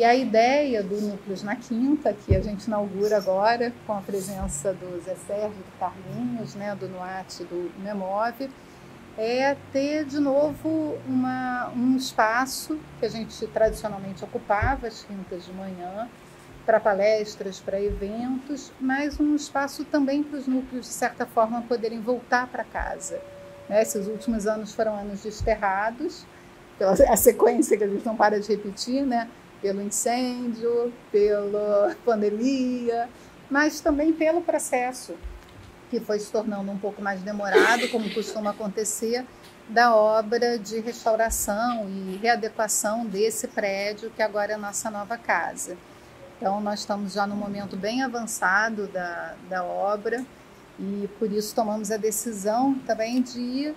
E a ideia do Núcleos na Quinta, que a gente inaugura agora, com a presença do Zé Sérgio, do Carlinhos, né, do NUAT, do MEMOVE, é ter de novo um espaço que a gente tradicionalmente ocupava às quintas de manhã, para palestras, para eventos, mas um espaço também para os núcleos, de certa forma, poderem voltar para casa. Esses últimos anos foram anos desterrados, pela a sequência que a gente não para de repetir, né? Pelo incêndio, pela pandemia, mas também pelo processo que foi se tornando um pouco mais demorado, como costuma acontecer, da obra de restauração e readequação desse prédio, que agora é a nossa nova casa. Então, nós estamos já no momento bem avançado da obra e, por isso, tomamos a decisão também de ir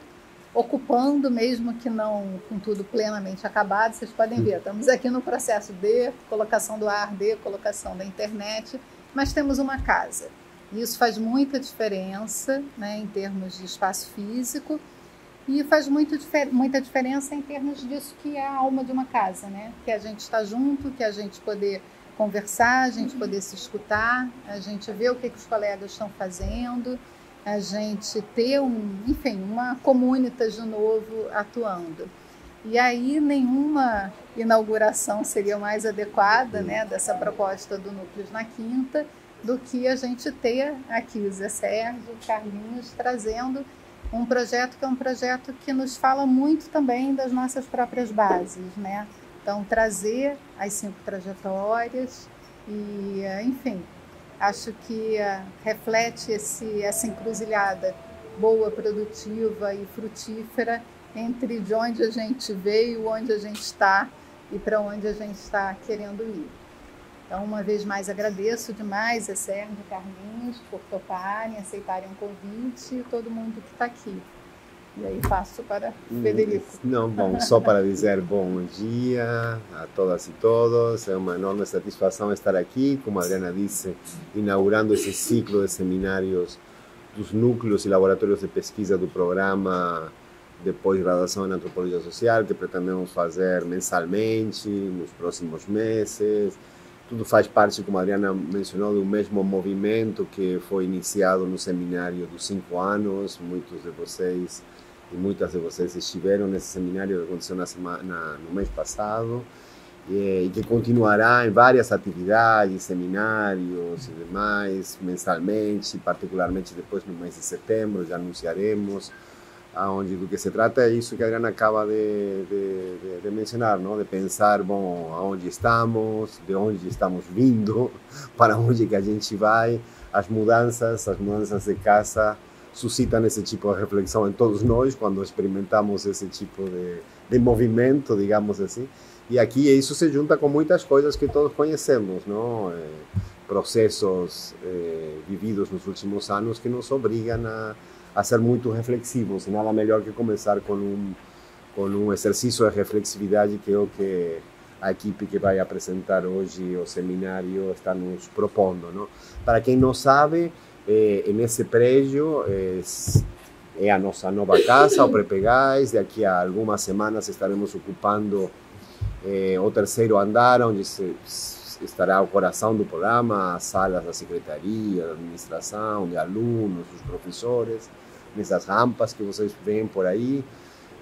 ocupando, mesmo que não com tudo plenamente acabado. Vocês podem ver, estamos aqui no processo de colocação do ar, de colocação da internet, mas temos uma casa. Isso faz muita diferença, né, em termos de espaço físico, e faz muita diferença em termos disso que é a alma de uma casa, né? Que a gente está junto, que a gente poder conversar, a gente poder se escutar, a gente ver o que os colegas estão fazendo, a gente ter uma comunitas de novo atuando. E aí nenhuma inauguração seria mais adequada, né, dessa proposta do Núcleos na Quinta, do que a gente ter aqui o Zé Sérgio, o Carlinhos, trazendo um projeto que é um projeto que nos fala muito também das nossas próprias bases, né? Então, trazer as 5 trajetórias e, enfim, acho que reflete essa encruzilhada boa, produtiva e frutífera entre de onde a gente veio, onde a gente está e para onde a gente está querendo ir. Então, uma vez mais, agradeço demais a Sérgio e Carlinhos por toparem, aceitarem o convite e todo mundo que está aqui. E aí passo para Federico. Não, bom, só para dizer bom dia a todas e todos. É uma enorme satisfação estar aqui, como a Adriana disse, inaugurando esse ciclo de seminários dos núcleos e laboratórios de pesquisa do programa de pós-graduação em Antropologia Social, que pretendemos fazer mensalmente, nos próximos meses. Tudo faz parte, como a Adriana mencionou, do mesmo movimento que foi iniciado no seminário dos 5 anos. Muitos de vocês e muitas de vocês estiveram nesse seminário que aconteceu no mês passado e que continuará em várias atividades, seminários e demais, mensalmente, particularmente depois no mês de setembro, já anunciaremos. Onde do que se trata é isso que a Adriana acaba de mencionar, não? De pensar, bom, aonde estamos, de onde estamos vindo, para onde que a gente vai. As mudanças de casa suscitam esse tipo de reflexão em todos nós quando experimentamos esse tipo de movimento, digamos assim. E aqui isso se junta com muitas coisas que todos conhecemos, não? Processos vividos nos últimos anos que nos obrigam a ser muito reflexivos, e nada melhor que começar com um exercício de reflexividade, que é o que a equipe que vai apresentar hoje o seminário está nos propondo, não? Para quem não sabe, nesse prédio é a nossa nova casa, o Prepegás. Daqui a algumas semanas estaremos ocupando o 3º andar, onde estará o coração do programa, as salas da secretaria, da administração, de alunos, dos professores, nessas rampas que vocês veem por aí.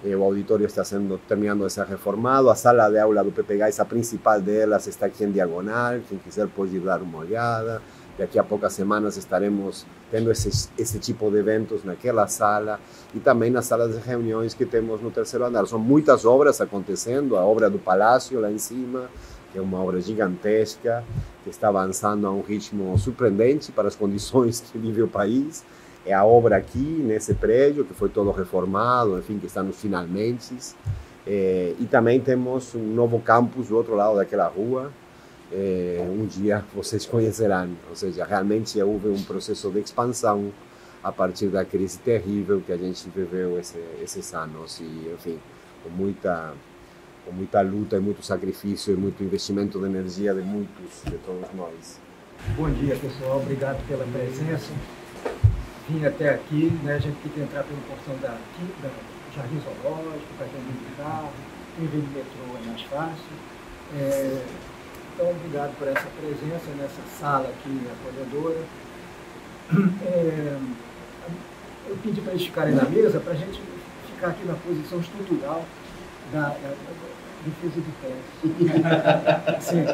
O auditório está terminando de ser reformado. A sala de aula do Prepegás, a principal delas, está aqui em diagonal. Quem quiser pode ir dar uma olhada. Daqui a poucas semanas estaremos tendo esse tipo de eventos naquela sala e também nas salas de reuniões que temos no 3º andar. São muitas obras acontecendo. A obra do Palácio lá em cima, que é uma obra gigantesca, que está avançando a um ritmo surpreendente para as condições que vive o país. É a obra aqui, nesse prédio, que foi todo reformado, enfim, que está nos finalmente. E também temos um novo campus do outro lado daquela rua. Um dia vocês conhecerão. Ou seja, realmente houve um processo de expansão a partir da crise terrível que a gente viveu esses anos. E, enfim, com muita luta e muito sacrifício e muito investimento de energia de todos nós. Bom dia, pessoal. Obrigado pela presença. Vim até aqui, né? A gente tem que entrar pelo portão da Jardim Zoológico, para quem vem de carro, quem vem de metrô é mais fácil. Então, obrigado por essa presença nessa sala aqui acolhedora. Eu pedi para eles ficarem na mesa para a gente ficar aqui na posição estrutural da defesa do pé. Sim,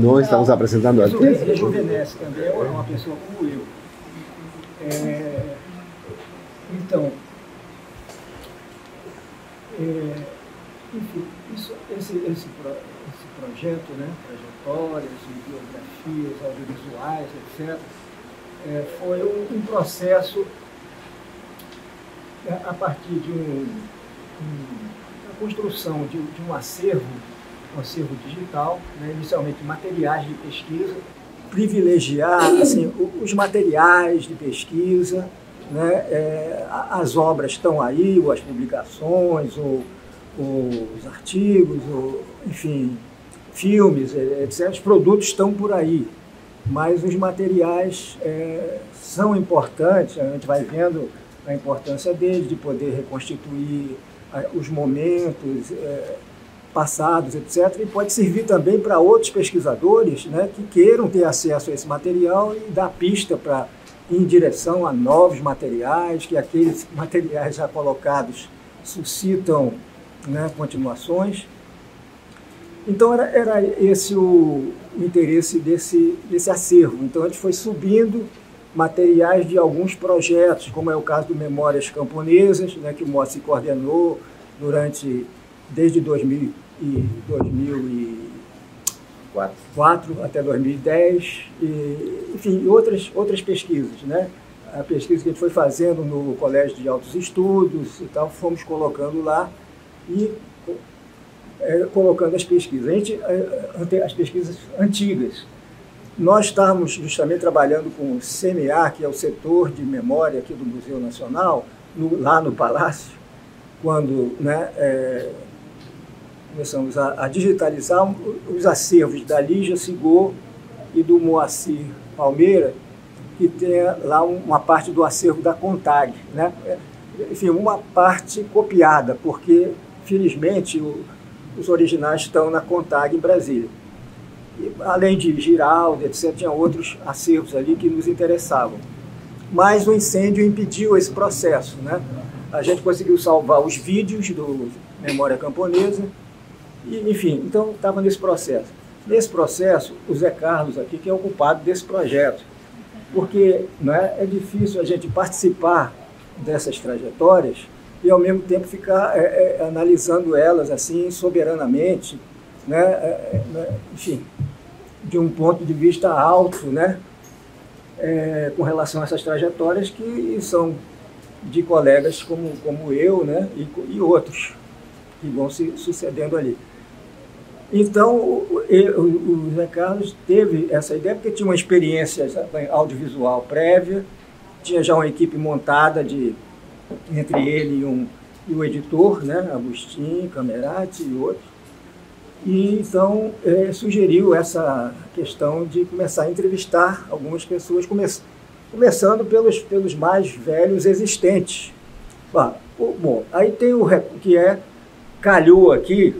Nós estamos apresentando aqui. Rejuvenesce também, é uma pessoa como eu. Então, enfim, esse projeto, né, trajetórias, biografias, audiovisuais, etc., foi um processo a partir de uma construção de um acervo digital, né, inicialmente materiais de pesquisa, privilegiar assim, os materiais de pesquisa, né, as obras estão aí, ou as publicações, ou os artigos, ou, enfim, filmes, etc. Os produtos estão por aí, mas os materiais são importantes, a gente vai vendo a importância deles, de poder reconstituir os momentos passados, etc. E pode servir também para outros pesquisadores, né, que queiram ter acesso a esse material e dar pista para ir em direção a novos materiais, que aqueles materiais já colocados suscitam, né, continuações. Então era esse o interesse desse acervo. Então a gente foi subindo materiais de alguns projetos, como é o caso do Memórias Camponesas, né, que o Moacir coordenou desde 2004 até 2010, enfim, outras pesquisas, né? A pesquisa que a gente foi fazendo no Colégio de Altos Estudos e tal, fomos colocando lá e colocando as pesquisas. As pesquisas antigas. Nós estávamos justamente trabalhando com o CMA, que é o setor de memória aqui do Museu Nacional, lá no Palácio, quando, né, começamos a digitalizar os acervos da Lígia Sigor e do Moacir Palmeira, que tem lá uma parte do acervo da CONTAG, né? Enfim, uma parte copiada, porque, felizmente, os originais estão na CONTAG em Brasília. E, além de Giraldo, etc., tinha outros acervos ali que nos interessavam. Mas o incêndio impediu esse processo, né? A gente conseguiu salvar os vídeos do Memória Camponesa, e, enfim, então estava nesse processo. Nesse processo, o Zé Carlos aqui, que é o culpado desse projeto, porque, né, é difícil a gente participar dessas trajetórias e, ao mesmo tempo, ficar analisando elas assim soberanamente, né, enfim, de um ponto de vista alto, né, com relação a essas trajetórias que são de colegas como eu, né, e outros que vão se sucedendo ali. Então, o Zé Carlos teve essa ideia porque tinha uma experiência audiovisual prévia, tinha já uma equipe montada entre ele e o editor, né, Agostinho Camerati e outros. E então sugeriu essa questão de começar a entrevistar algumas pessoas, começando pelos mais velhos existentes. Bom, aí tem o que calhou aqui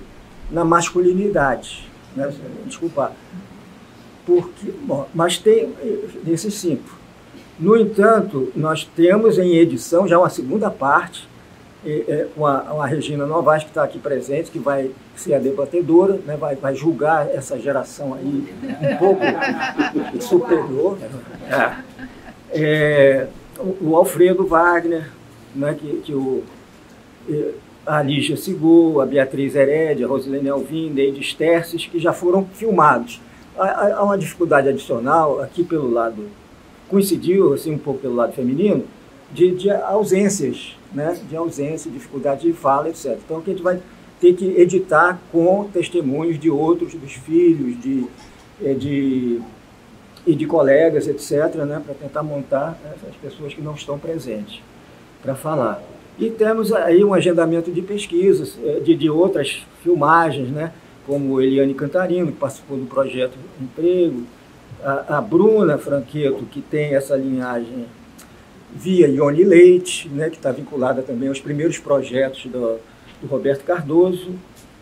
na masculinidade, né? Desculpa, porque, bom, mas tem desses 5. No entanto, nós temos em edição já uma segunda parte, com a Regina Novaes, que está aqui presente, que vai ser a debatedora, né? vai julgar essa geração aí um pouco superior. O Alfredo Wagner, né? A Lígia Sigor, a Beatriz Herédia, a Rosilene Alvim, Neide Sterces, que já foram filmados. Há uma dificuldade adicional aqui pelo lado, coincidiu assim, um pouco pelo lado feminino, de ausências, né? De ausência, dificuldade de fala, etc. Então, que a gente vai ter que editar com testemunhos de outros, dos filhos, e de colegas, etc., né? Para tentar montar essas pessoas que não estão presentes para falar. E temos aí um agendamento de pesquisas, de outras filmagens, né? Como Eliane Cantarino, que participou do projeto Emprego, a Bruna Franqueto, que tem essa linhagem via Ione Leite, né? Que está vinculada também aos primeiros projetos do Roberto Cardoso,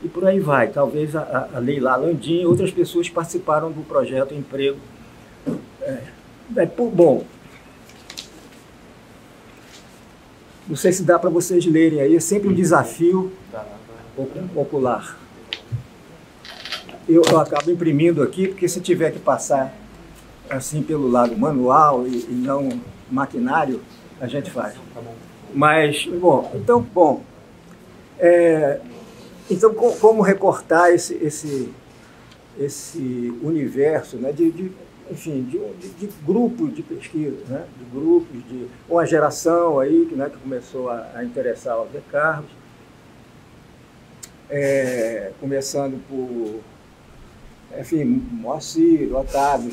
e por aí vai. Talvez a Leila Landim e outras pessoas participaram do projeto Emprego. Bom, não sei se dá para vocês lerem aí, é sempre um desafio popular. Eu acabo imprimindo aqui, porque se tiver que passar assim pelo lado manual e não maquinário, a gente faz. Mas, então, como recortar esse universo, né, de grupos de pesquisa, né, de grupos, de uma geração aí, né, que começou a interessar o Zé Carlos, começando por, enfim, Moacir, Otávio,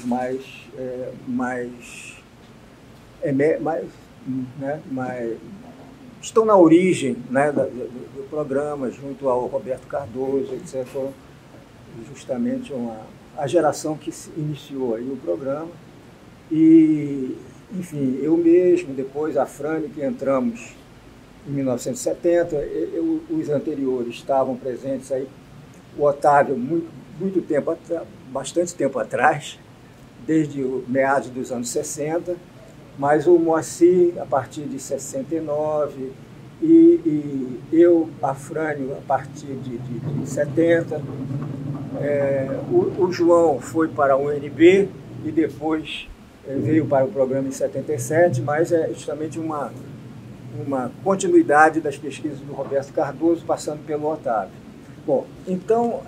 estão na origem, né, do programa, junto ao Roberto Cardoso, etc., justamente a geração que iniciou aí o programa. E, enfim, eu mesmo, depois a Frane, que entramos em 1970, os anteriores estavam presentes aí, o Otávio, muito tempo, bastante tempo atrás, desde meados dos anos 60, mas o Moacir a partir de 69, e eu, a Frane, a partir de 70. O João foi para o UNB e depois veio para o programa em 77, mas é justamente uma continuidade das pesquisas do Roberto Cardoso, passando pelo Otávio. Bom, então,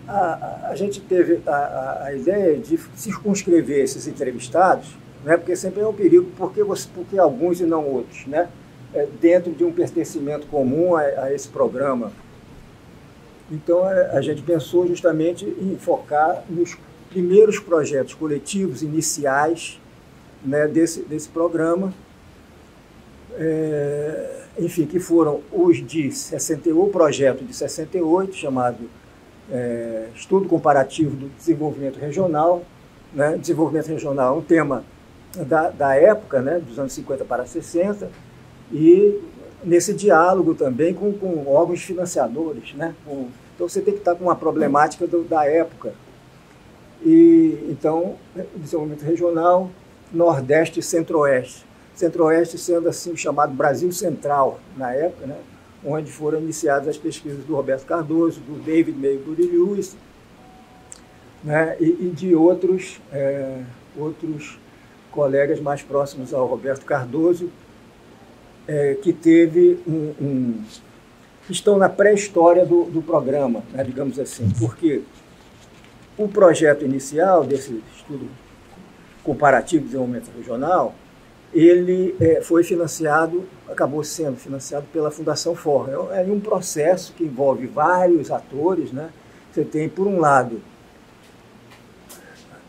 a gente teve a ideia de circunscrever esses entrevistados, né, porque sempre é um perigo, porque alguns e não outros, né, dentro de um pertencimento comum a esse programa. Então, a gente pensou justamente em focar nos primeiros projetos coletivos iniciais, né, desse programa, enfim, que foram os de 68, o projeto de 68, chamado Estudo Comparativo do Desenvolvimento Regional, né? Desenvolvimento regional é um tema da época, né, dos anos 50 para 60, e nesse diálogo também com órgãos financiadores, né? Então você tem que estar com uma problemática da época. E então, desenvolvimento regional, Nordeste e Centro-Oeste. Centro-Oeste sendo assim o chamado Brasil Central, na época, né, onde foram iniciadas as pesquisas do Roberto Cardoso, do David Maybury Lewis, né, e de outros colegas mais próximos ao Roberto Cardoso, que teve estão na pré-história do programa, né, digamos assim, porque o projeto inicial desse estudo comparativo de desenvolvimento regional, ele acabou sendo financiado pela Fundação Forra. É um processo que envolve vários atores, né? Você tem, por um lado,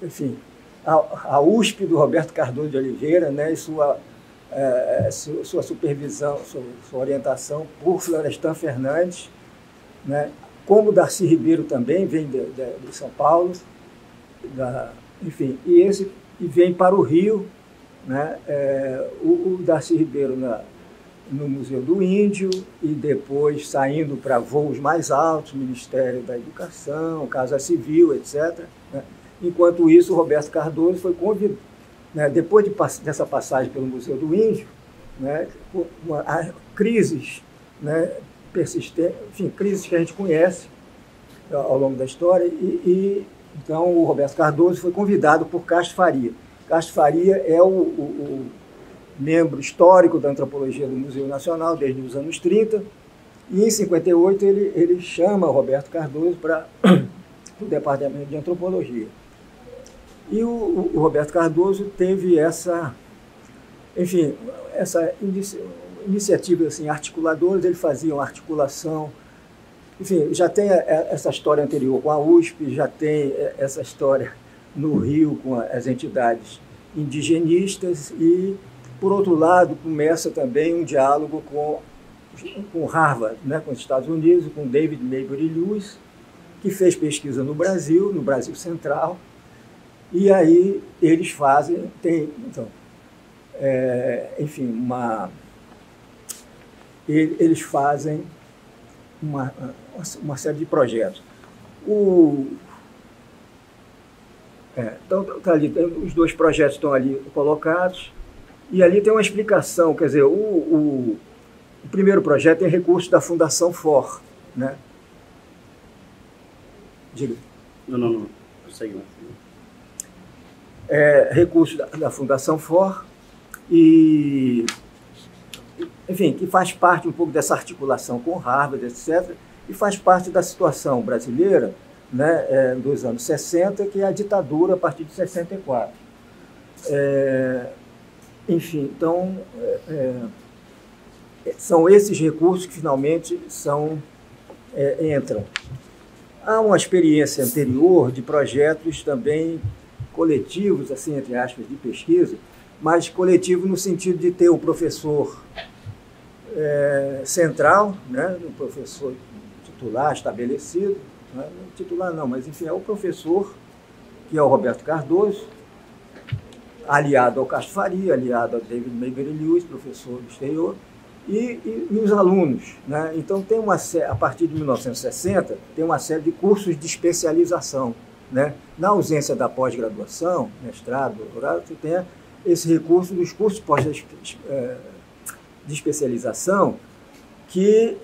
enfim, a USP do Roberto Cardoso de Oliveira, né, e sua supervisão, sua orientação por Florestan Fernandes, né, como Darcy Ribeiro também vem de São Paulo, enfim, e vem para o Rio, né, o Darcy Ribeiro no Museu do Índio, e depois saindo para voos mais altos, Ministério da Educação, Casa Civil, etc., né. Enquanto isso, o Roberto Cardoso foi convidado, né, depois dessa passagem pelo Museu do Índio, né, crises, né, persistentes, enfim, crises que a gente conhece ao longo da história, então o Roberto Cardoso foi convidado por Castro Faria. Castro Faria é o membro histórico da antropologia do Museu Nacional desde os anos 30, e em 58 ele chama o Roberto Cardoso para o Departamento de Antropologia. E o Roberto Cardoso teve essa iniciativa assim, articuladora, ele fazia uma articulação, enfim, já tem essa história anterior com a USP, já tem essa história no Rio com as entidades indigenistas, e, por outro lado, começa também um diálogo com Harvard, né, com os Estados Unidos, com David Maybury Lewis, que fez pesquisa no Brasil Central, e aí eles fazem, eles fazem uma série de projetos. Então, tá ali, os 2 projetos estão ali colocados, e ali tem uma explicação, quer dizer, o primeiro projeto tem recursos da Fundação FOR, né? Diga. Não. Segue lá. Recursos da Fundação FOR, e, enfim, que faz parte um pouco dessa articulação com Harvard, etc., e faz parte da situação brasileira, né, dos anos 60, que é a ditadura a partir de 64. Enfim, então, são esses recursos que finalmente entram. Há uma experiência anterior de projetos também coletivos, assim, entre aspas, de pesquisa, mas coletivo no sentido de ter o professor central, né, o professor titular estabelecido, não titular não, mas enfim, é o professor, que é o Roberto Cardoso, aliado ao Castro Faria, aliado ao David Maybury Lewis, professor do exterior, e os alunos, né? Então, tem a partir de 1960, tem uma série de cursos de especialização, né? Na ausência da pós-graduação, mestrado, doutorado, você tem esse recurso dos cursos de especialização que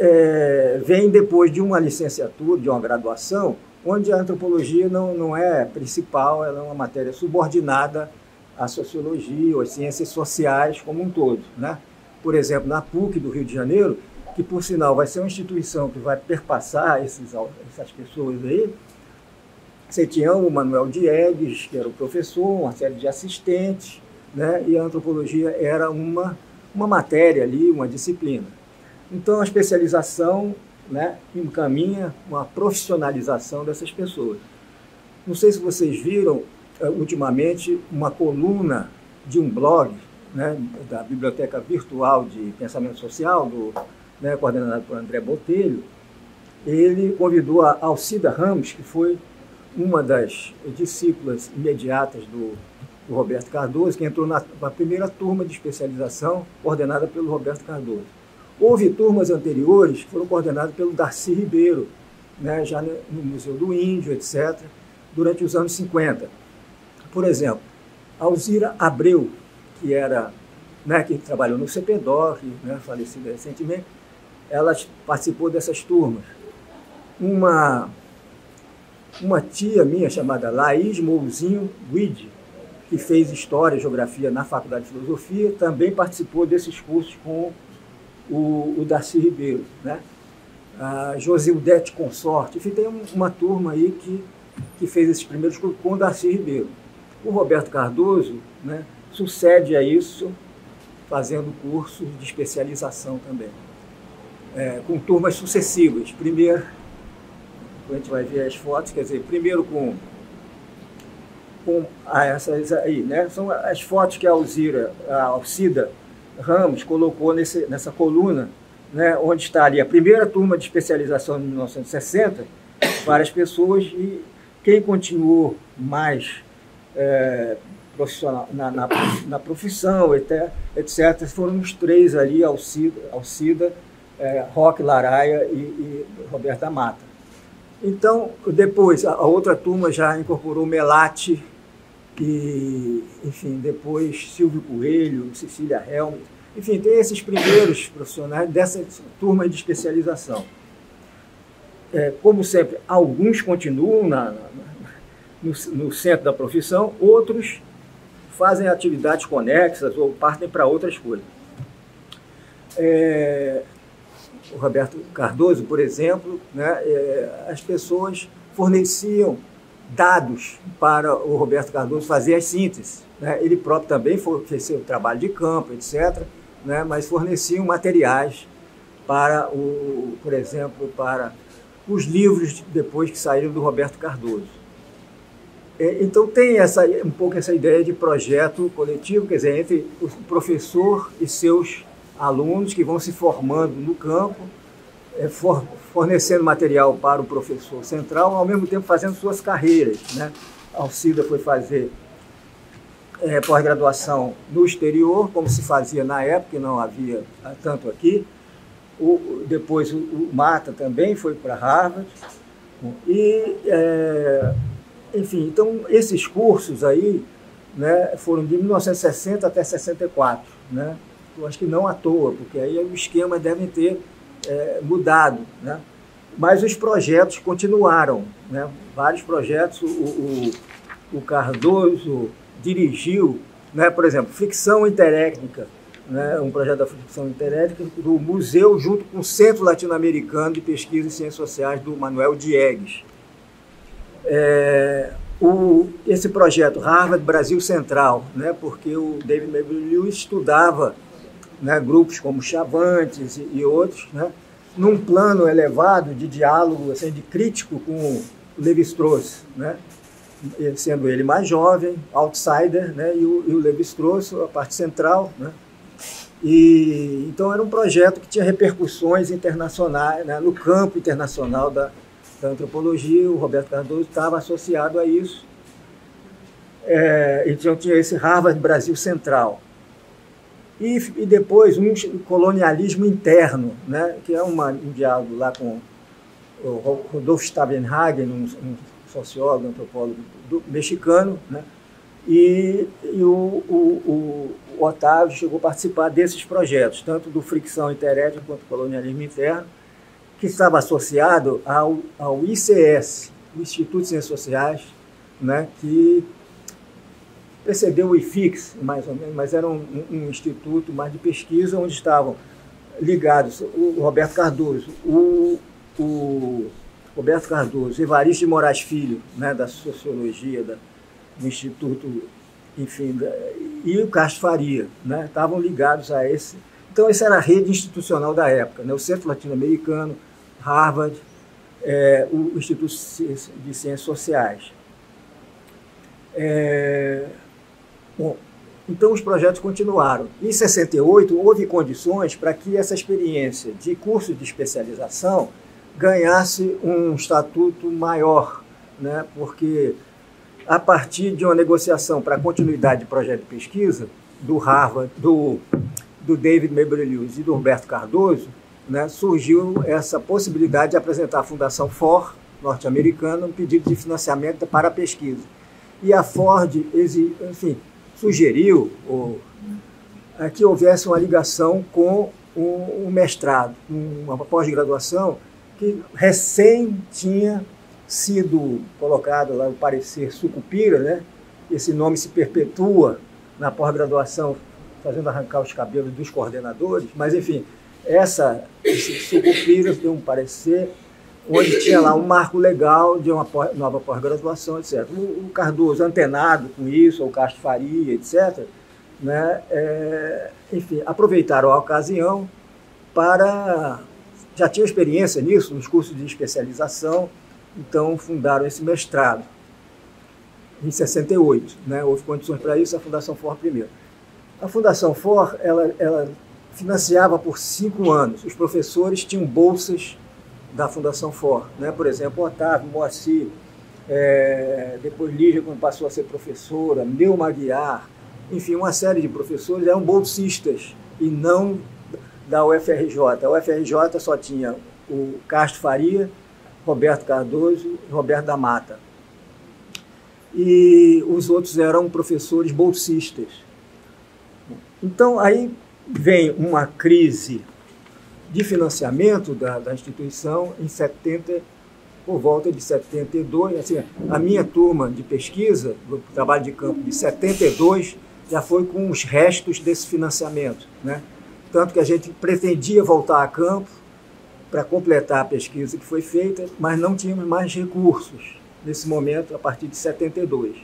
vem depois de uma licenciatura, de uma graduação, onde a antropologia não é principal, ela é uma matéria subordinada à sociologia ou às ciências sociais como um todo, né? Por exemplo, na PUC do Rio de Janeiro, que, por sinal, vai ser uma instituição que vai perpassar essas pessoas aí, você tinha o Manuel Diegues, que era o professor, uma série de assistentes, né? E a antropologia era uma matéria ali, uma disciplina. Então, a especialização, né, encaminha uma profissionalização dessas pessoas. Não sei se vocês viram, ultimamente, uma coluna de um blog, né, da Biblioteca Virtual de Pensamento Social, coordenado por André Botelho. Ele convidou a Alcida Ramos, que foi uma das discípulas imediatas do Roberto Cardoso, que entrou na primeira turma de especialização coordenada pelo Roberto Cardoso. Houve turmas anteriores que foram coordenadas pelo Darcy Ribeiro, né, já no Museu do Índio, etc., durante os anos 50. Por exemplo, Alzira Abreu, que era, né, que trabalhou no CPDOC, né, falecida recentemente, ela participou dessas turmas. Uma tia minha chamada Laís Mouzinho Guide, que fez História e Geografia na Faculdade de Filosofia, também participou desses cursos com o Darcy Ribeiro, né? A Josildete Consorte, enfim, tem uma turma aí que fez esses primeiros cursos com o Darcy Ribeiro. O Roberto Cardoso, né, sucede a isso, fazendo cursos de especialização também, com turmas sucessivas. Primeiro, a gente vai ver as fotos, quer dizer, primeiro com essas aí, né? São as fotos que a Alcida Ramos colocou nessa coluna, né, onde está ali a primeira turma de especialização de 1960, várias pessoas, e quem continuou mais profissional na profissão, etc., foram os 3 ali, Alcida, Roque Laraia e Roberto da Mata. Então, depois, a outra turma já incorporou Melati, e, enfim, depois Silvio Coelho, Cecília Helmut, enfim, tem esses primeiros profissionais dessa turma de especialização. Como sempre, alguns continuam no centro da profissão, outros fazem atividades conexas ou partem para outras coisas. O Roberto Cardoso, por exemplo, né, as pessoas forneciam dados para o Roberto Cardoso fazer as sínteses, né? Ele próprio também fez seu trabalho de campo, etc., né, mas forneciam materiais para, por exemplo, para os livros depois que saíram do Roberto Cardoso. Então tem um pouco essa ideia de projeto coletivo, quer dizer, entre o professor e seus alunos que vão se formando no campo, fornecendo material para o professor central, ao mesmo tempo fazendo suas carreiras, né? A Alcida foi fazer pós-graduação no exterior, como se fazia na época, que não havia tanto aqui, Depois o Mata também foi para Harvard. E, enfim, então esses cursos aí, né, foram de 1960 até 64, né? Eu acho que não à toa, porque aí os esquemas devem ter mudado, né? Mas os projetos continuaram, né? Vários projetos, o Cardoso dirigiu, né? Por exemplo, ficção interétnica, né? Um projeto da ficção interétnica do museu junto com o Centro Latino-Americano de Pesquisa em Ciências Sociais do Manuel Diegues. Esse projeto Harvard Brasil Central, né? Porque o David Maybury-Lewis estudava, né, grupos como Chavantes e outros, né, num plano elevado de diálogo, assim, de crítico com o Lévi-Strauss, né, sendo ele mais jovem, outsider, né, e o Lévi-Strauss, a parte central, né, e então era um projeto que tinha repercussões internacionais, né, no campo internacional da antropologia. O Roberto Cardoso estava associado a isso, então tinha esse Harvard Brasil Central. E depois um colonialismo interno, né, que é um diálogo lá com o Rodolfo Stavenhagen, um sociólogo, antropólogo mexicano, né, e o Otávio chegou a participar desses projetos, tanto do Fricção Interétnica quanto do Colonialismo Interno, que estava associado ao ICS, o Instituto de Ciências Sociais, né, que precedeu o IFIX, mais ou menos, mas era um instituto mais de pesquisa, onde estavam ligados o Roberto Cardoso, Roberto Cardoso, Evaristo de Moraes Filho, né, da Sociologia do Instituto, enfim, e o Castro Faria, né, estavam ligados a esse. Então, essa era a rede institucional da época, né, o Centro Latino-Americano, Harvard, o Instituto de Ciências Sociais. Bom, então os projetos continuaram. Em 68, houve condições para que essa experiência de curso de especialização ganhasse um estatuto maior, né? Porque a partir de uma negociação para a continuidade de projeto de pesquisa do Harvard, do David Maybury-Lewis e do Roberto Cardoso, né, surgiu essa possibilidade de apresentar à Fundação Ford, norte-americana, um pedido de financiamento para a pesquisa. E a Ford, enfim, sugeriu que houvesse uma ligação com o mestrado, uma pós-graduação que recém tinha sido colocado lá o parecer Sucupira, né? Esse nome se perpetua na pós-graduação, fazendo arrancar os cabelos dos coordenadores, mas, enfim, esse Sucupira deu um parecer onde tinha lá um marco legal de uma nova pós-graduação, etc. O Cardoso, antenado com isso, o Castro Faria, etc., né, enfim, aproveitaram a ocasião para... Já tinham experiência nisso, nos cursos de especialização, então fundaram esse mestrado, em 68. Né, houve condições para isso, a Fundação Ford primeiro. A Fundação Ford, ela financiava por 5 anos. Os professores tinham bolsas da Fundação Ford, né? Por exemplo, Otávio, Moacir, depois Lígia, quando passou a ser professora, Neuma Aguiar, enfim, uma série de professores eram bolsistas e não da UFRJ. A UFRJ só tinha o Castro Faria, Roberto Cardoso e Roberto da Mata. E os outros eram professores bolsistas. Então, aí vem uma crise de financiamento da instituição em 70, por volta de 72. Assim, a minha turma de pesquisa, do trabalho de campo de 72, já foi com os restos desse financiamento, né? Tanto que a gente pretendia voltar a campo para completar a pesquisa que foi feita, mas não tínhamos mais recursos nesse momento, a partir de 72.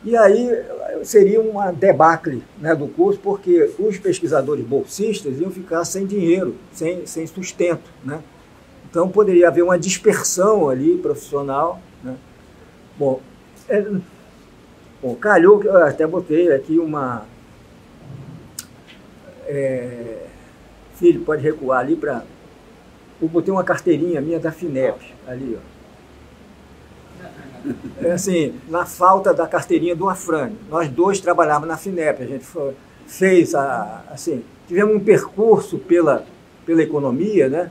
E aí seria uma debacle, né, do curso, porque os pesquisadores bolsistas iam ficar sem dinheiro, sem sustento, né? Então poderia haver uma dispersão ali profissional, né? Bom, calhou que eu até botei aqui uma... filho, pode recuar ali para... Eu botei uma carteirinha minha da FINEP ali, ó. Assim, na falta da carteirinha do Afrânio. Nós dois trabalhávamos na FINEP, a gente fez, assim, tivemos um percurso pela pela economia, né?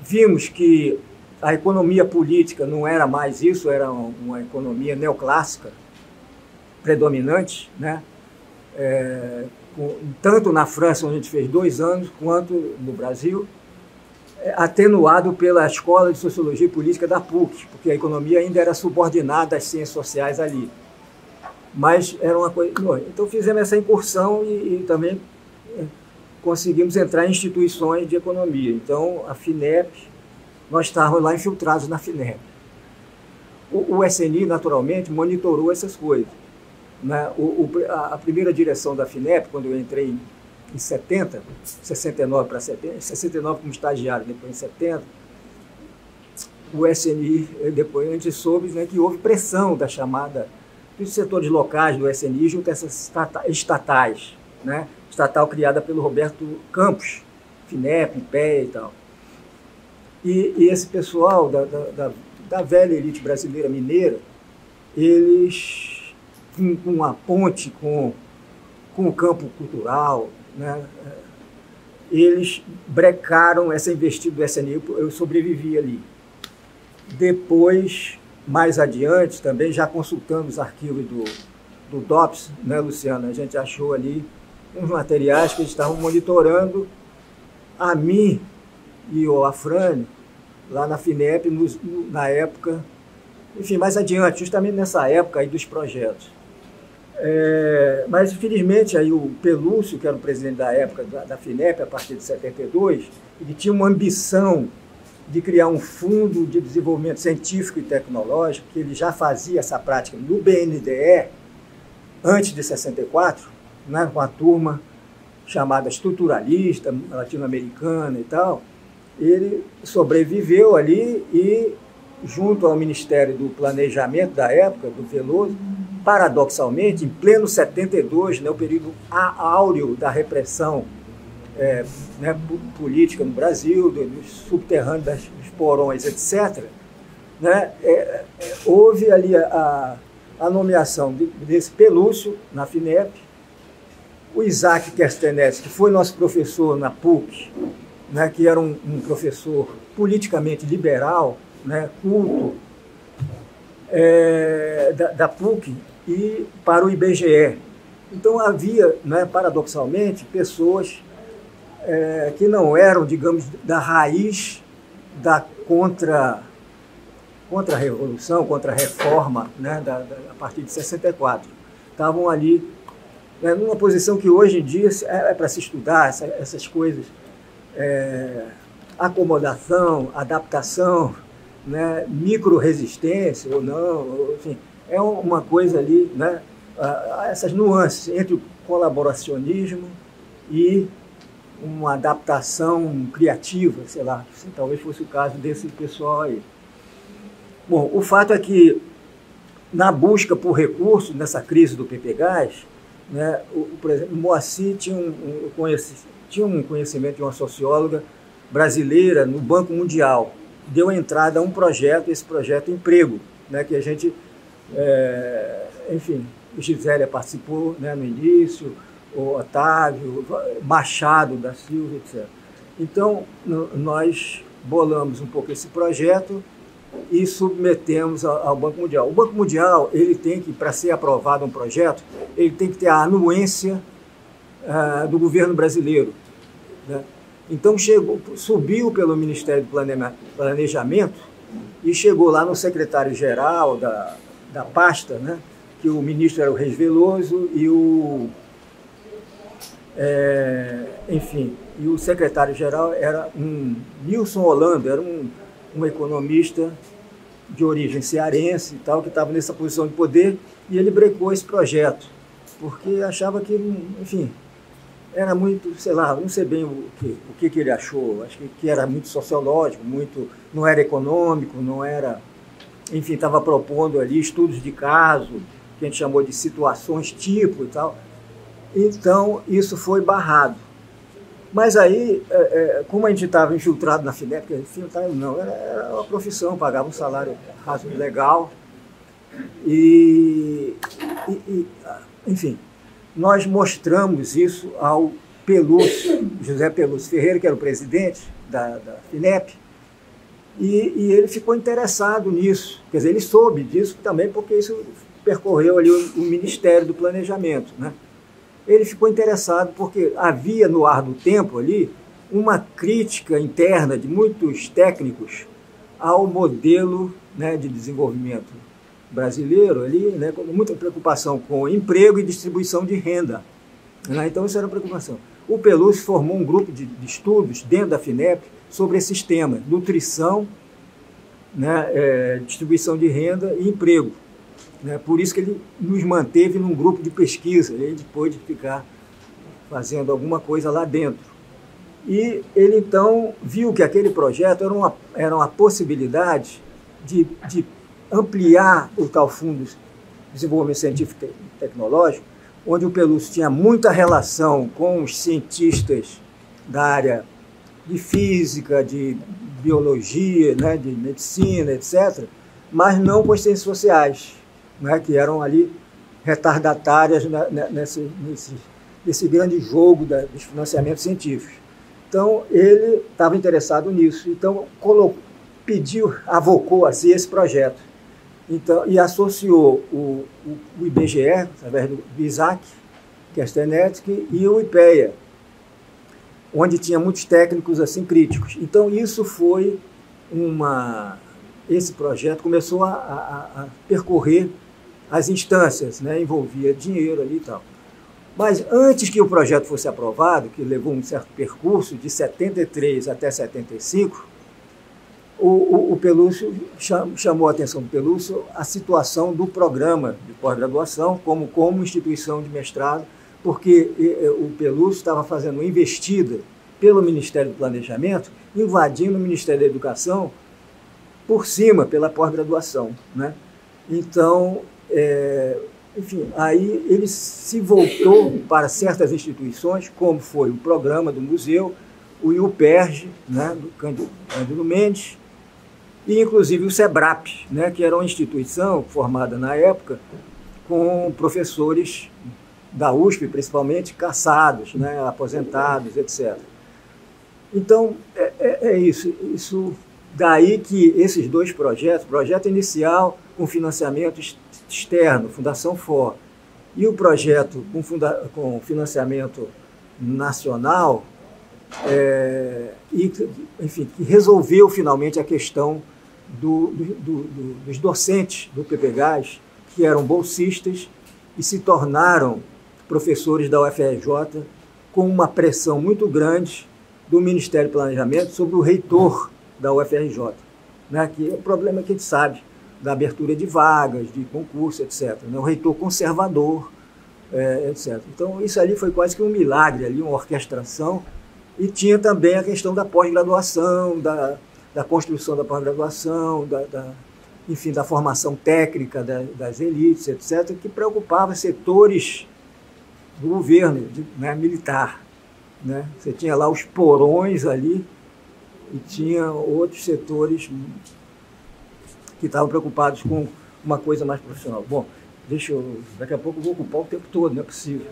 Vimos que a economia política não era mais isso, era uma economia neoclássica predominante, né? Tanto na França, onde a gente fez 2 anos, quanto no Brasil, atenuado pela Escola de Sociologia e Política da PUC, porque a economia ainda era subordinada às ciências sociais ali. Mas era uma coisa... Então fizemos essa incursão e também conseguimos entrar em instituições de economia. Então a FINEP, nós estávamos lá infiltrados na FINEP. O SNI, naturalmente, monitorou essas coisas. A primeira direção da FINEP, quando eu entrei em 70, 69 para 70, 69 como estagiário, depois em 70, o SNI, depois a gente soube, né, que houve pressão da chamada dos setores locais do SNI junto a essas estatais, né? Estatal criada pelo Roberto Campos, FINEP, IPEA e tal. E esse pessoal da velha elite brasileira mineira, eles, com uma ponte com o campo cultural, né, eles brecaram essa investida do SNI, eu sobrevivi ali. Depois, mais adiante, também já consultando os arquivos do DOPS, né, Luciana, a gente achou ali uns materiais que eles estavam monitorando a mim e o Afrânio, lá na FINEP, na época, enfim, mais adiante, justamente nessa época aí dos projetos. Mas, infelizmente, aí o Pelúcio, que era o presidente da época da FINEP, a partir de 72, ele tinha uma ambição de criar um fundo de desenvolvimento científico e tecnológico, que ele já fazia essa prática no BNDE, antes de 64, né, com a turma chamada estruturalista, latino-americana e tal. Ele sobreviveu ali e, junto ao Ministério do Planejamento da época, do Veloso, paradoxalmente, em pleno 72, né, o período áureo da repressão né, política no Brasil, dos subterrâneos, dos porões, etc., né, houve ali a nomeação desse Pelúcio na FINEP, o Isaac Kerstenetz, que foi nosso professor na PUC, né, que era um professor politicamente liberal, né, culto, da PUC, e para o IBGE. Então havia, né, paradoxalmente, pessoas que não eram, digamos, da raiz da contra-revolução, contra-reforma, né, a partir de 64. Estavam ali, né, numa posição que hoje em dia é para se estudar essas coisas, acomodação, adaptação, né, micro-resistência ou não, enfim, é uma coisa ali, né, essas nuances entre o colaboracionismo e uma adaptação criativa, sei lá, talvez fosse o caso desse pessoal aí. Bom, o fato é que, na busca por recursos, nessa crise do PPGás, né, por exemplo, o Moacir tinha um conhecimento de uma socióloga brasileira no Banco Mundial, deu entrada a um projeto, esse projeto Emprego, né, que a gente, enfim, o Gisélia participou, né, no início, o Otávio, Machado da Silva, etc. Então, nós bolamos um pouco esse projeto e submetemos ao Banco Mundial. O Banco Mundial, ele tem que, para ser aprovado um projeto, ele tem que ter a anuência do governo brasileiro, né? Então, subiu pelo Ministério do Planejamento e chegou lá no secretário-geral da pasta, né, que o ministro era o Reis Veloso e e o secretário-geral era um Nilson Holanda, era um economista de origem cearense e tal, que estava nessa posição de poder, e ele brecou esse projeto, porque achava que, enfim, era muito, sei lá, não sei bem o que ele achou, acho que era muito sociológico, não era econômico, não era, enfim, estava propondo ali estudos de caso, que a gente chamou de situações tipo e tal. Então, isso foi barrado. Mas aí, como a gente estava infiltrado na FINEP, não, era uma profissão, pagava um salário legal, enfim, nós mostramos isso ao Pelúcio José Pelúcio Ferreira, que era o presidente da FINEP, e ele ficou interessado nisso. Quer dizer, ele soube disso também porque isso percorreu ali o Ministério do Planejamento, né? Ele ficou interessado porque havia no ar do tempo ali uma crítica interna de muitos técnicos ao modelo, né, de desenvolvimento brasileiro ali, né, com muita preocupação com emprego e distribuição de renda, né? Então isso era uma preocupação. O Pelúcio formou um grupo de estudos dentro da FINEP sobre esses temas: nutrição, né, distribuição de renda e emprego, né? Por isso que ele nos manteve num grupo de pesquisa, ele pôde ficar fazendo alguma coisa lá dentro. E ele então viu que aquele projeto era uma possibilidade de ampliar o tal Fundo de Desenvolvimento Científico e Tecnológico, onde o Pelúcio tinha muita relação com os cientistas da área de física, de biologia, né, de medicina, etc., mas não com as ciências sociais, né, que eram ali retardatárias nesse grande jogo dos financiamentos científicos. Então, ele estava interessado nisso. Então, avocou assim esse projeto. Então, e associou o IBGE, através do Isaac Kestenetsky, e o IPEA, onde tinha muitos técnicos assim críticos. Então, isso foi esse projeto começou a percorrer as instâncias, né? Envolvia dinheiro ali e tal. Mas antes que o projeto fosse aprovado, que levou um certo percurso de 73 até 75, o Pelúcio chamou a atenção do Pelúcio a situação do programa de pós-graduação como instituição de mestrado, porque o Pelúcio estava fazendo uma investida pelo Ministério do Planejamento, invadindo o Ministério da Educação por cima, pela pós-graduação, né? Então, enfim, aí ele se voltou para certas instituições, como foi o programa do museu, o IUPERJ, né, do Cândido Mendes, e inclusive o SEBRAP, né, que era uma instituição formada na época com professores da USP, principalmente, cassados, né, aposentados, etc. Então, isso daí que esses dois projetos, projeto inicial com financiamento externo, Fundação FOR, e o projeto com financiamento nacional, enfim, que resolveu finalmente a questão dos docentes do PPGás, que eram bolsistas e se tornaram professores da UFRJ com uma pressão muito grande do Ministério do Planejamento sobre o reitor da UFRJ, né, que é o problema que a gente sabe, da abertura de vagas, de concurso, etc., né, o reitor conservador, etc. Então, isso ali foi quase que um milagre, ali, uma orquestração, e tinha também a questão da pós-graduação, da construção da pós-graduação, enfim, da formação técnica das elites, etc., que preocupava setores do governo, né, militar, né? Você tinha lá os porões ali e tinha outros setores que estavam preocupados com uma coisa mais profissional. Bom, daqui a pouco eu vou ocupar o tempo todo, não é possível.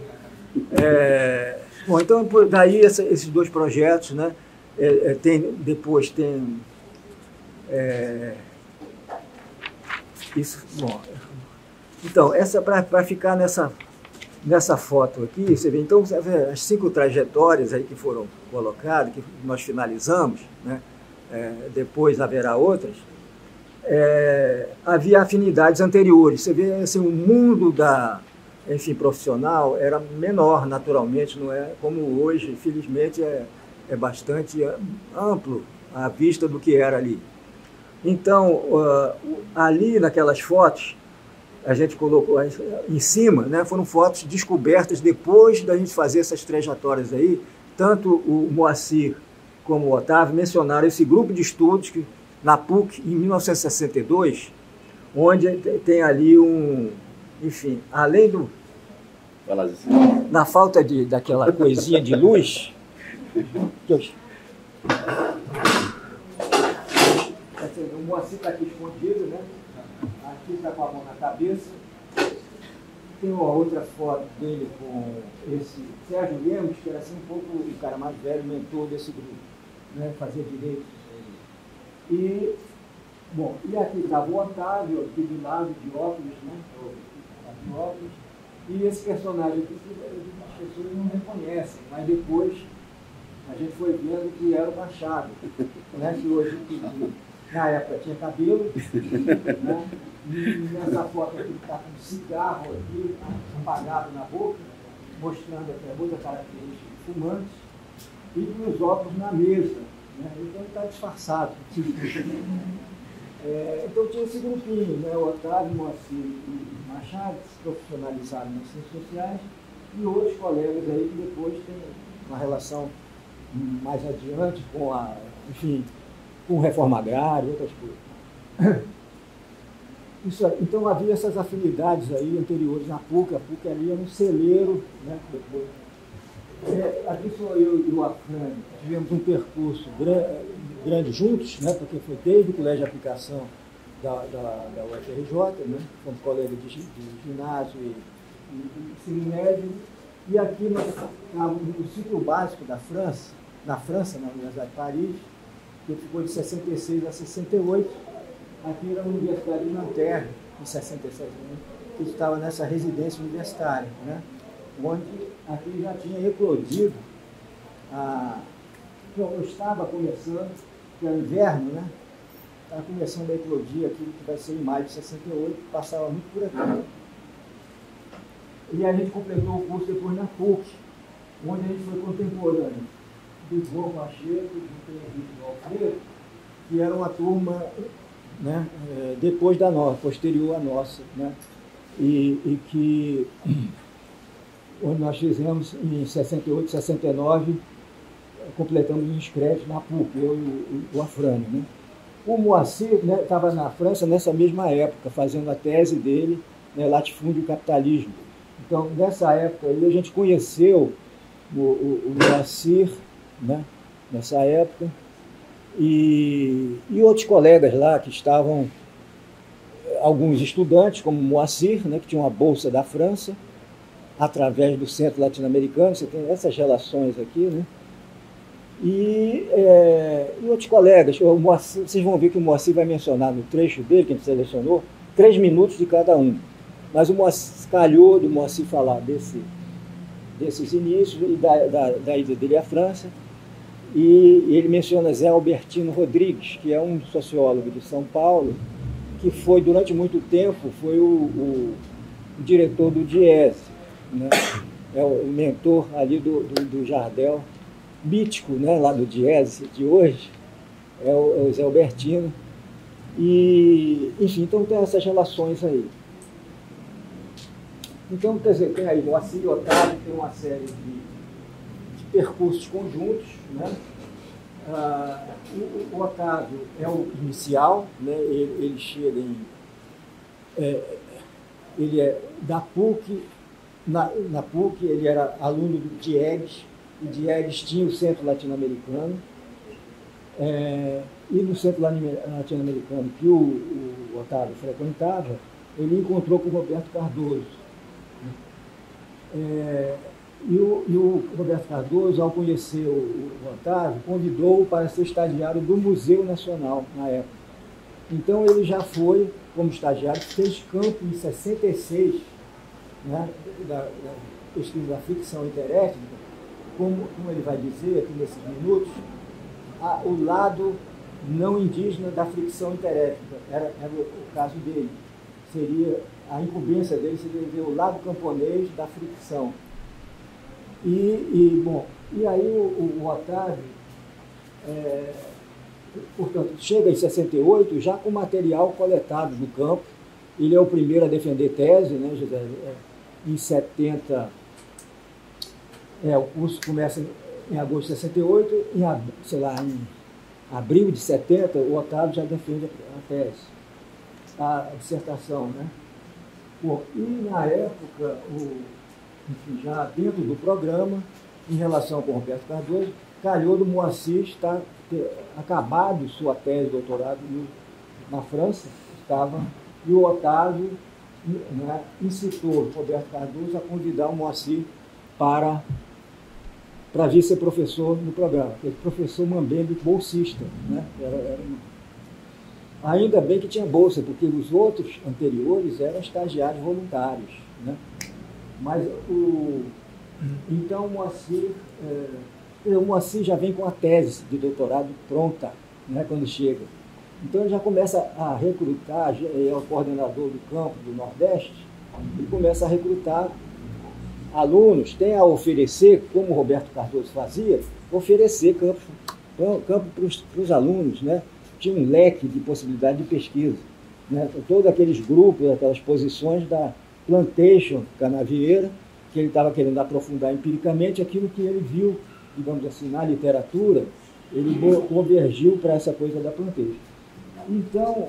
Bom, então, daí esses dois projetos, né? Depois tem isso. Bom, então, essa para ficar nessa foto aqui, você vê, então, as 5 trajetórias aí que foram colocadas, que nós finalizamos, né? Depois haverá outras. Havia afinidades anteriores. Você vê, assim, o mundo profissional era menor, naturalmente, não é como hoje, felizmente, é bastante amplo à vista do que era ali. Então, ali naquelas fotos, a gente colocou em cima, né, foram fotos descobertas depois da gente fazer essas trajetórias aí. Tanto o Moacir como o Otávio mencionaram esse grupo de estudos que, na PUC, em 1962, onde tem ali enfim, além na falta daquela coisinha de luz, o Moacir está aqui escondido, né? Aqui está com a mão na cabeça. tem uma outra foto dele com esse Sérgio Lemos, que era assim um pouco o cara mais velho, mentor desse grupo, né? Fazia direito. E, bom, e aqui estava o Otávio, aqui do lado de óculos, né? De óculos. E esse personagem aqui, as pessoas não reconhecem, mas depois a gente foi vendo que era o Machado, né? Que hoje, na época, tinha cabelo, né? E nessa foto aqui está com um cigarro aqui, apagado na boca, mostrando até muita característica de fumante, e com os óculos na mesa, né? Então ele está disfarçado. Então tinha esse grupinho, né? O Otávio, Moacir e Machado, que se profissionalizaram nas ciências sociais, e outros colegas aí que depois têm uma relação mais adiante com a, enfim, com reforma agrária e outras coisas. Isso, então havia essas afinidades aí anteriores na PUC. A PUC ali era um celeiro, né? Depois. Aqui sou eu e o Afrânio, tivemos um percurso grande juntos, né? Porque foi desde o colégio de aplicação da UFRJ, né? Fomos colegas de ginásio e ensino médio, e aqui no ciclo básico da França, na Universidade de Paris, que ficou de 66 a 68, aqui era a Universidade de Nanterre, em 67, né? Que estava nessa residência universitária, né? Onde aqui já tinha eclodido, eu estava começando, que era inverno, né? Estava começando a eclodir aquilo que vai ser em maio de 68, passava muito por aqui. E a gente completou o curso depois na PUC, onde a gente foi contemporâneo do João Pacheco, do Alfredo, que era uma turma, né, depois da nossa, posterior à nossa, né? E que onde nós fizemos em 68, 69, completamos os créditos na PUC, eu e o Afrânio, né? O Moacir, né, estava na França nessa mesma época, fazendo a tese dele, né, Latifúndio e Capitalismo. Então, nessa época aí, a gente conheceu o Moacir, né, nessa época, e outros colegas lá que estavam, alguns estudantes, como o Moacir, né, que tinha uma bolsa da França, através do Centro Latino-Americano, você tem essas relações aqui, né? E outros colegas, o Moacir, vocês vão ver que o Moacir vai mencionar no trecho dele, que a gente selecionou, 3 minutos de cada um. Mas o Moacir, calhou do Moacir falar desses inícios e da ida dele à França. E ele menciona Zé Albertino Rodrigues, que é um sociólogo de São Paulo, que foi, durante muito tempo, foi o diretor do Diese, né? É o mentor ali do Jardel, mítico, né? Lá do Diese de hoje, é o Zé Albertino. E, enfim, então tem essas relações aí. Então, quer dizer, tem aí Moacir e Otávio, tem uma série de percursos conjuntos, né? O Otávio é o inicial, né? Ele chega ele é da PUC, na PUC ele era aluno do Diegues, o Diegues tinha o Centro Latino-Americano, e no Centro Latino-Americano que o Otávio frequentava, ele encontrou com o Roberto Cardoso. E o Roberto Cardoso, ao conhecer o Otávio, convidou-o para ser estagiário do Museu Nacional na época. Então ele já foi, como estagiário, fez campo em 66, né, da pesquisa da ficção interétnica, como ele vai dizer aqui nesses minutos, o lado não indígena da ficção interétnica, era o caso dele. A incumbência dele seria ver o lado camponês da fricção. Bom, e aí o Otávio, portanto, chega em 68 já com material coletado do campo. Ele é o primeiro a defender tese, né, José? Em 70, o curso começa em agosto de 68, em abril de 70, o Otávio já defende a tese, a dissertação, né? Bom, e na época, enfim, já dentro do programa, em relação com o Roberto Cardoso, calhou do Moacir ter acabado sua tese de doutorado na França, e o Otávio né, incitou Roberto Cardoso a convidar o Moacir para vir ser professor no programa, que é professor Mambembe bolsista, né? Ainda bem que tinha bolsa, porque os outros anteriores eram estagiários voluntários, né? Mas então o Moacir já vem com a tese de doutorado pronta, né, quando chega. Então ele já começa a recrutar, é o coordenador do campo do Nordeste, ele começa a recrutar alunos, tem a oferecer, como o Roberto Cardoso fazia, oferecer campo para os alunos, né? Tinha um leque de possibilidade de pesquisa, né? Todos aqueles grupos, aquelas posições da Plantation Canavieira, que ele estava querendo aprofundar empiricamente aquilo que ele viu, digamos assim, na literatura, ele convergiu para essa coisa da Plantation. Então,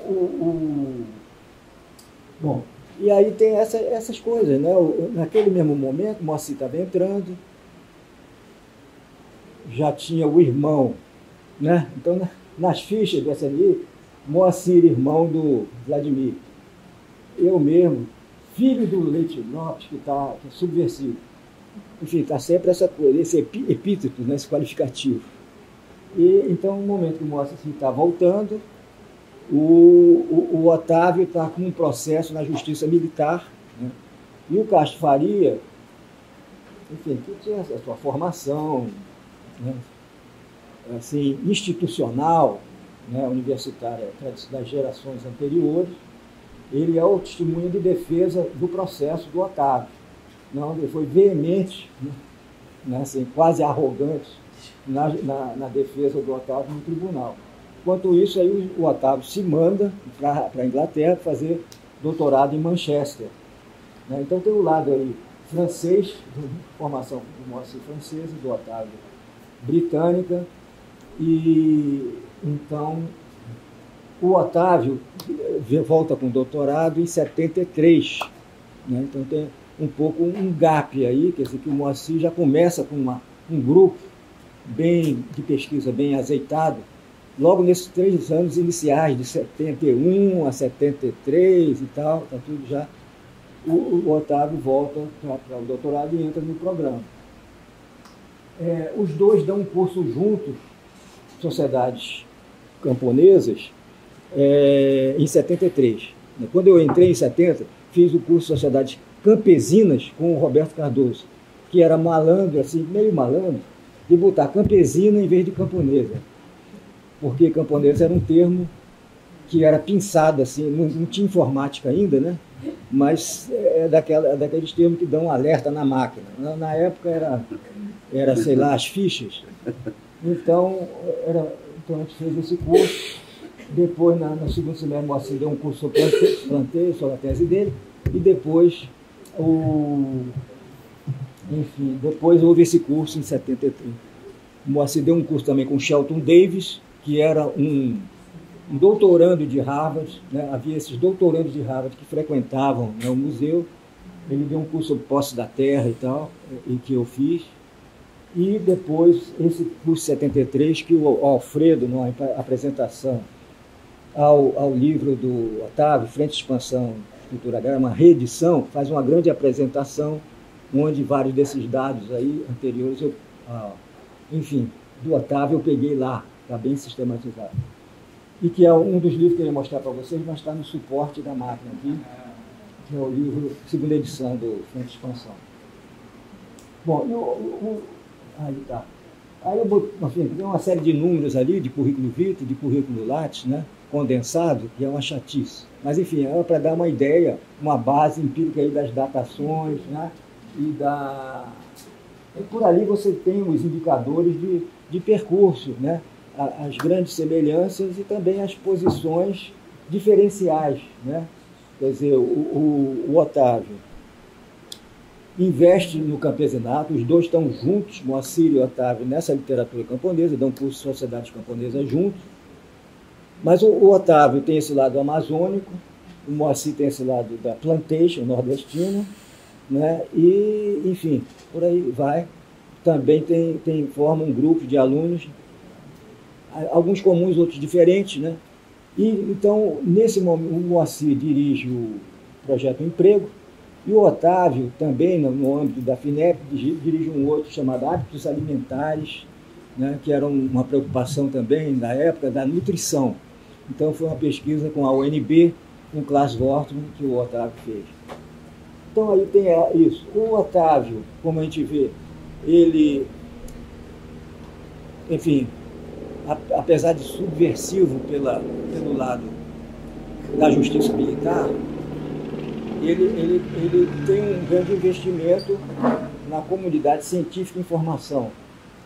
bom, e aí tem essas coisas, né? Naquele mesmo momento, Moacir estava entrando, já tinha o irmão, né? Então, nas fichas do SNI, Moacir, irmão do Vladimir. Eu mesmo, filho do Leite Lopes, que é subversivo. Enfim, está sempre essa coisa, esse epíteto, né, esse qualificativo. E, então, no momento que o Moacir está voltando, o Otávio está com um processo na Justiça Militar, né? E o Castro Faria, enfim, que tinha a sua formação, né, assim, institucional, né, universitária das gerações anteriores, ele é o testemunho de defesa do processo do Otávio. Não, ele foi veemente, né, assim, quase arrogante na defesa do Otávio no tribunal. Enquanto isso, aí o Otávio se manda para a Inglaterra fazer doutorado em Manchester, né? Então tem o lado aí francês, formação do Moacir francesa, do Otávio britânica, e então o Otávio volta com doutorado em 73, né? Então tem um pouco um gap aí, quer dizer, que o Moacir já começa com um grupo de pesquisa bem azeitado, logo nesses 3 anos iniciais, de 71 a 73 e tal, está tudo já. O Otávio volta para o doutorado e entra no programa. Os dois dão um curso juntos, sociedades camponesas, em 73. Quando eu entrei em 70, fiz o curso de Sociedades Campesinas com o Roberto Cardoso, que era malandro, assim, meio malandro, de botar campesina em vez de camponesa. Porque camponesa era um termo que era pinçado, assim, não tinha informática ainda, né? Mas é daqueles termos que dão alerta na máquina. Na época era, sei lá, as fichas. Então a gente fez esse curso. Depois, no segundo semestre, o Moacir deu um curso sobre planteio, sobre a tese dele, e depois depois houve esse curso em 73. O Moacir deu um curso também com Shelton Davis, que era um doutorando de Harvard, né? Havia esses doutorandos de Harvard que frequentavam, né, o museu. Ele deu um curso sobre posse da terra e tal, e que eu fiz. E depois, esse curso 73, que o Alfredo, numa apresentação ao livro do Otávio, Frente de Expansão Cultura Agrária, uma reedição, faz uma grande apresentação, onde vários desses dados aí anteriores, do Otávio eu peguei lá, está bem sistematizado. E que é um dos livros que eu ia mostrar para vocês, mas está no suporte da máquina aqui, que é o livro, segunda edição do Frente de Expansão. Bom, aí tá. Aí eu tem uma série de números ali, de currículo vitae, de currículo lattes, né, condensado, que é uma chatice. Mas, enfim, é para dar uma ideia, uma base empírica aí das datações, né, e por ali você tem os indicadores de percurso, né, as grandes semelhanças e também as posições diferenciais, né? Quer dizer, o Otávio investe no campesinato, os dois estão juntos, Moacir e Otávio, nessa literatura camponesa, dão curso de sociedades camponesas juntos, mas o Otávio tem esse lado amazônico, o Moacir tem esse lado da plantation nordestina, né? E, enfim, por aí vai. Também forma um grupo de alunos, alguns comuns, outros diferentes, né? E, então, nesse momento, o Moacir dirige projeto Emprego, e o Otávio, também no âmbito da FINEP, dirige um outro chamado Hábitos Alimentares, né, que era uma preocupação também, na época, da nutrição. Então, foi uma pesquisa com a UNB, com o Klaas Wortmann, que o Otávio fez. Então, aí tem isso. O Otávio, como a gente vê, ele, enfim, apesar de subversivo pelo lado da justiça militar, ele tem um grande investimento na comunidade científica e informação,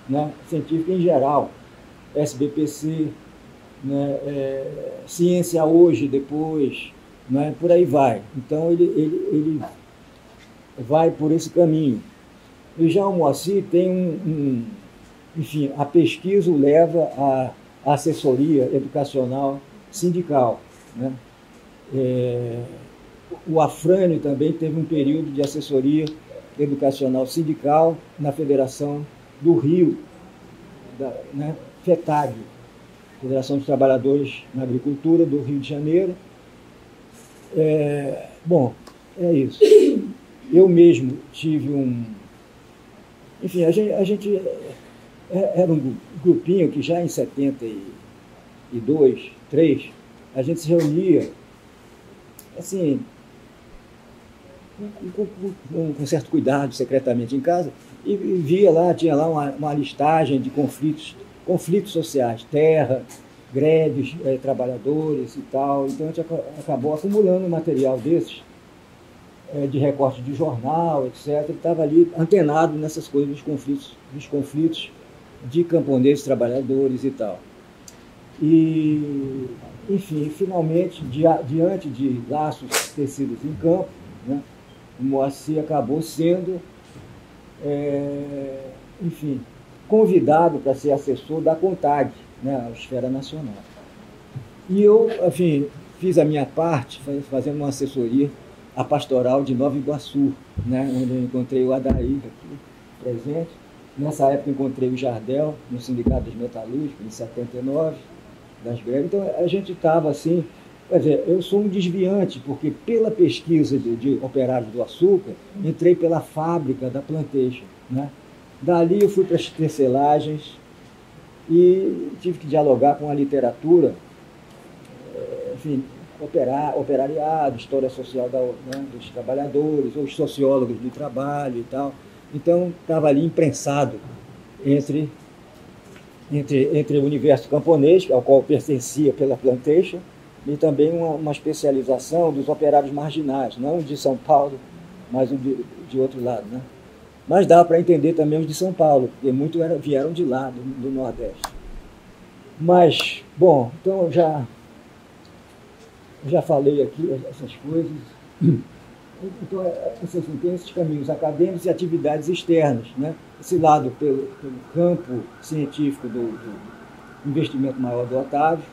né? Científica em geral, SBPC, né? Ciência Hoje, depois, né? Por aí vai. Então, ele vai por esse caminho. E já o Moacir tem enfim, a pesquisa o leva à assessoria educacional sindical, né? O Afrânio também teve um período de assessoria educacional sindical na Federação do Rio, né? FETAG, Federação dos Trabalhadores na Agricultura do Rio de Janeiro. Bom, é isso. Eu mesmo tive enfim, a gente era um grupinho que já em 72, 3, a gente se reunia, assim, com certo cuidado, secretamente em casa, e via lá, tinha lá uma listagem de conflitos sociais, terra, greves, trabalhadores e tal. Então a gente acabou acumulando material desses, de recorte de jornal, etc. Estava ali antenado nessas coisas dos conflitos de camponeses, trabalhadores e tal. E, enfim, finalmente, diante de laços tecidos em campo, né, o Moacir acabou sendo, enfim, convidado para ser assessor da CONTAG, né, a Esfera Nacional. E eu, enfim, fiz a minha parte fazendo uma assessoria à pastoral de Nova Iguaçu, né, onde eu encontrei o Adair aqui presente. Nessa época encontrei o Jardel no Sindicato dos Metalúrgicos, em 79, das greves. Então a gente estava assim, quer dizer, eu sou um desviante, porque pela pesquisa de operários do açúcar, entrei pela fábrica da Plantation, né? Dali eu fui para as tecelagens e tive que dialogar com a literatura, enfim, operariado, história social dos trabalhadores, os sociólogos do trabalho e tal. Então, estava ali imprensado entre o universo camponês, ao qual pertencia pela Plantation, e também uma especialização dos operários marginais, não de São Paulo, mas de outro lado, né? Mas dá para entender também os de São Paulo, porque muitos vieram de lá, do Nordeste. Mas, bom, então eu já falei aqui essas coisas. Então, tem esses caminhos acadêmicos e atividades externas, né? Esse lado pelo campo científico do investimento maior do Otávio,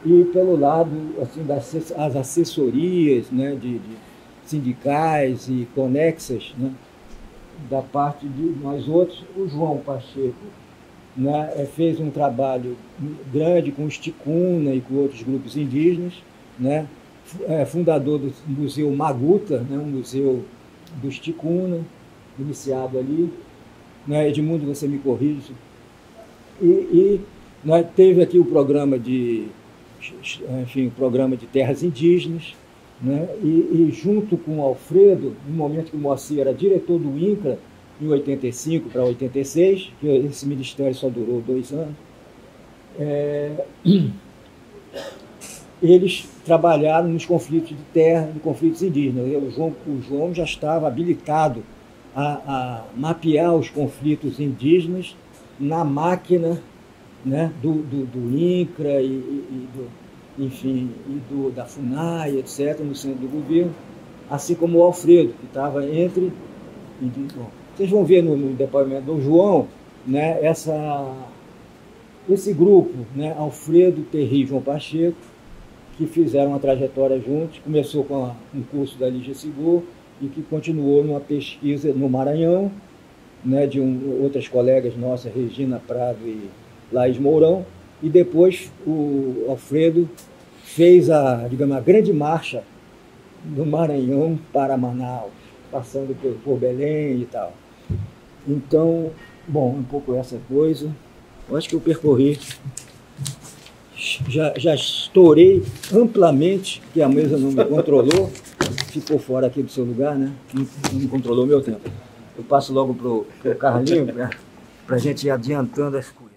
e pelo lado assim, das assessorias, né, de sindicais e conexas, né, da parte de nós outros. O João Pacheco, né, fez um trabalho grande com os Ticuna e com outros grupos indígenas, né, fundador do Museu Maguta, né, um museu dos Ticuna, iniciado ali, né. Edmundo, você me corrige. E nós teve aqui o programa de terras indígenas, né, e junto com o Alfredo, no momento que o Moacir era diretor do INCRA, em 85 para 86, que esse ministério só durou 2 anos, eles trabalharam nos conflitos de terra, nos conflitos indígenas. O João já estava habilitado a mapear os conflitos indígenas na máquina, né, do INCRA da FUNAI, etc., no centro do governo, assim como o Alfredo, que estava entre... Bom, vocês vão ver no depoimento do João, né, esse grupo, né, Alfredo, Terry e João Pacheco, que fizeram uma trajetória juntos. Começou com um curso da Lígia Segor e que continuou numa pesquisa no Maranhão, né, de outras colegas nossas, Regina Prado e Laís Mourão, e depois o Alfredo fez a grande marcha do Maranhão para Manaus, passando por Belém e tal. Então, bom, um pouco essa coisa. Eu acho que eu percorri, já estourei amplamente, que a mesa não me controlou, ficou fora aqui do seu lugar, né? Não me controlou o meu tempo. Eu passo logo para o Carlinho, para a gente ir adiantando as coisas.